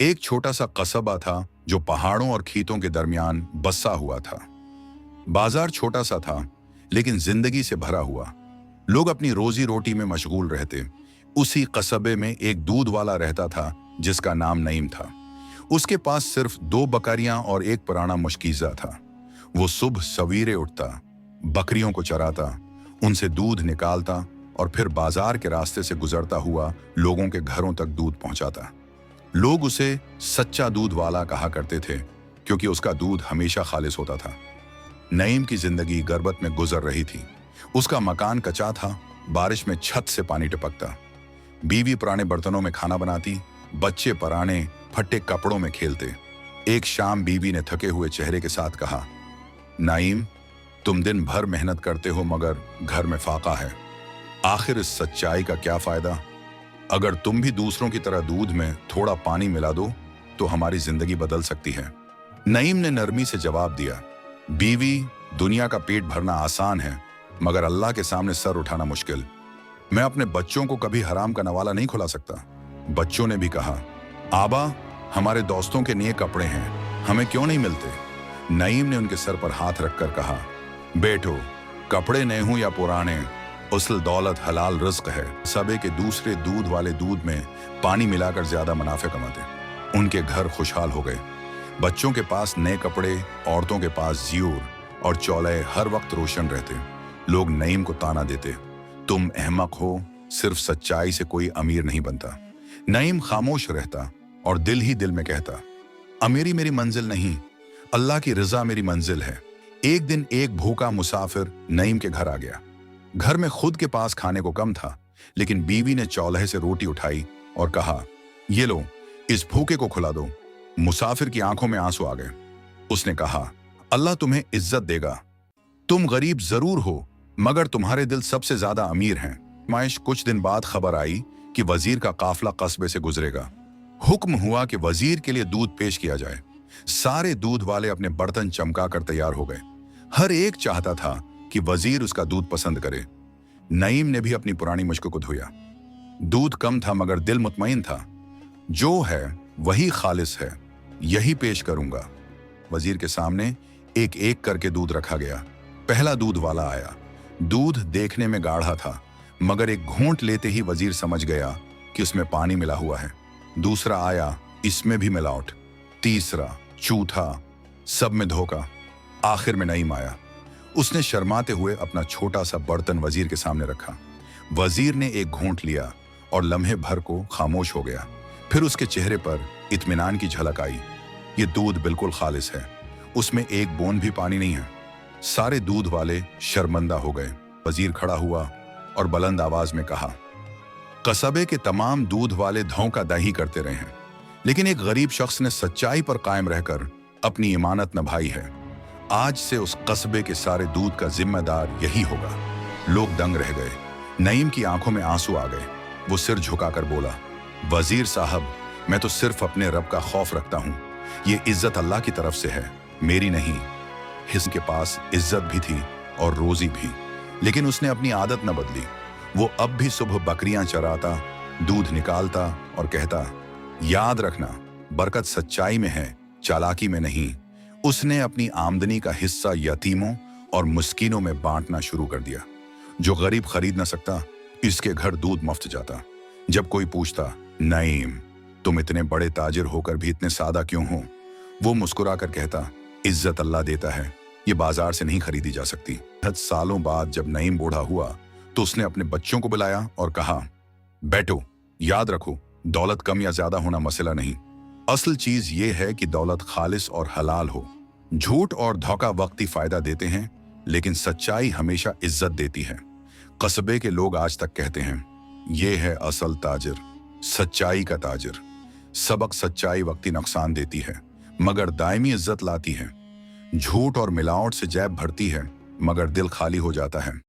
एक छोटा सा कस्बा था जो पहाड़ों और खेतों के दरमियान बसा हुआ था। बाजार छोटा सा था, लेकिन जिंदगी से भरा हुआ। लोग अपनी रोजी रोटी में मशगूल रहते। उसी कस्बे में एक दूध वाला रहता था जिसका नाम नईम था। उसके पास सिर्फ 2 बकरियां और एक पुराना मुश्कीजा था। वो सुबह सवेरे उठता, बकरियों को चराता, उनसे दूध निकालता और फिर बाजार के रास्ते से गुजरता हुआ लोगों के घरों तक दूध पहुंचाता। लोग उसे सच्चा दूध वाला कहा करते थे, क्योंकि उसका दूध हमेशा खालिस होता था। नईम की जिंदगी गर्बत में गुजर रही थी। उसका मकान कच्चा था, बारिश में छत से पानी टपकता। बीवी पुराने बर्तनों में खाना बनाती, बच्चे पुराने फटे कपड़ों में खेलते। एक शाम बीवी ने थके हुए चेहरे के साथ कहा, नईम, तुम दिन भर मेहनत करते हो मगर घर में फाका है। आखिर इस सच्चाई का क्या फायदा? अगर तुम भी दूसरों की तरह दूध में थोड़ा पानी मिला दो तो हमारी जिंदगी बदल सकती है। नईम ने नरमी से जवाब दिया, बीवी, दुनिया का पेट भरना आसान है मगर अल्लाह के सामने सर उठाना मुश्किल। मैं अपने बच्चों को कभी हराम का नवाला नहीं खुला सकता। बच्चों ने भी कहा, आबा, हमारे दोस्तों के नए कपड़े हैं, हमें क्यों नहीं मिलते? नईम ने उनके सर पर हाथ रखकर कहा, बेटो, कपड़े नए हों या पुराने, उसल दौलत हलाल रिज्क है। सबे के दूसरे दूध वाले दूध में पानी मिलाकर ज्यादा मुनाफे कमाते। उनके घर खुशहाल हो गए। बच्चों के पास नए कपड़े, औरतों के पास ज़ियूर और चौले हर वक्त रोशन रहते। लोग नईम को ताना देते, तुम अहमक हो, सिर्फ सच्चाई से कोई अमीर नहीं बनता। नईम खामोश रहता और दिल ही दिल में कहता, अमीरी मेरी मंजिल नहीं, अल्लाह की रजा मेरी मंजिल है। एक दिन एक भूखा मुसाफिर नईम के घर आ गया। घर में खुद के पास खाने को कम था, लेकिन बीवी ने चौल्हे से रोटी उठाई और कहा, ये लो, इस भूखे को खिला दो। मुसाफिर की आंखों में आंसू आ गए। उसने कहा, अल्लाह तुम्हें इज्जत देगा। तुम गरीब जरूर हो मगर तुम्हारे दिल सबसे ज्यादा अमीर हैं। माइश कुछ दिन बाद खबर आई कि वजीर का काफिला कस्बे से गुजरेगा। हुक्म हुआ कि वजीर के लिए दूध पेश किया जाए। सारे दूध वाले अपने बर्तन चमका कर तैयार हो गए। हर एक चाहता था कि वजीर उसका दूध पसंद करे। नईम ने भी अपनी पुरानी मुश्क को धोया। दूध कम था मगर दिल मुतमईन था। जो है वही खालिस है, यही पेश करूंगा। वजीर के सामने एक एक करके दूध रखा गया। पहला दूध वाला आया। दूध देखने में गाढ़ा था मगर एक घूंट लेते ही वजीर समझ गया कि उसमें पानी मिला हुआ है। दूसरा आया, इसमें भी मिलावट। तीसरा, चौथा, सब में धोखा। आखिर में नईम आया। उसने शर्माते हुए अपना छोटा सा बर्तन वजीर के सामने रखा। वजीर ने एक घूंट लिया और लम्हे भर को खामोश हो गया। फिर उसके चेहरे पर इत्मीनान की झलक आई। ये दूध बिल्कुल खालिस है, उसमें एक बूंद भी पानी नहीं है। सारे दूध वाले शर्मिंदा हो गए। वजीर खड़ा हुआ और बुलंद आवाज में कहा, कस्बे के तमाम दूध वाले धोखाधड़ी करते रहे हैं, लेकिन एक गरीब शख्स ने सच्चाई पर कायम रहकर अपनी इमानत निभाई है। आज से उस कस्बे के सारे दूध का जिम्मेदार यही होगा। लोग दंग रह गए। नईम की आंखों में आंसू आ गए। वो सिर झुकाकर बोला, वजीर साहब, मैं तो सिर्फ अपने रब का खौफ रखता हूँ। ये इज्जत अल्लाह की तरफ से है, मेरी नहीं। इसके पास इज्जत भी थी और रोजी भी, लेकिन उसने अपनी आदत न बदली। वो अब भी सुबह बकरियां चराता, दूध निकालता और कहता, याद रखना, बरकत सच्चाई में है, चालाकी में नहीं। उसने अपनी आमदनी का हिस्सा यतीमों और मुस्किनों में बांटना शुरू कर दिया। जो गरीब खरीद न सकता, इसके घर दूध मुफ्त जाता। जब कोई पूछता, नईम, तुम इतने बड़े ताजिर होकर भी इतने सादा क्यों हो? वो मुस्कुराकर कहता, इज्जत अल्लाह देता है, ये बाजार से नहीं खरीदी जा सकती। 10 सालों बाद जब नईम बूढ़ा हुआ तो उसने अपने बच्चों को बुलाया और कहा, बेटो, याद रखो, दौलत कम या ज्यादा होना मसला नहीं। असल चीज ये है कि दौलत खालिस और हलाल हो। झूठ और धोखा वक्ती फायदा देते हैं, लेकिन सच्चाई हमेशा इज्जत देती है। कस्बे के लोग आज तक कहते हैं, ये है असल ताजिर, सच्चाई का ताजिर। सबक सच्चाई वक्ती नुकसान देती है मगर दायमी इज्जत लाती है। झूठ और मिलावट से जेब भरती है मगर दिल खाली हो जाता है।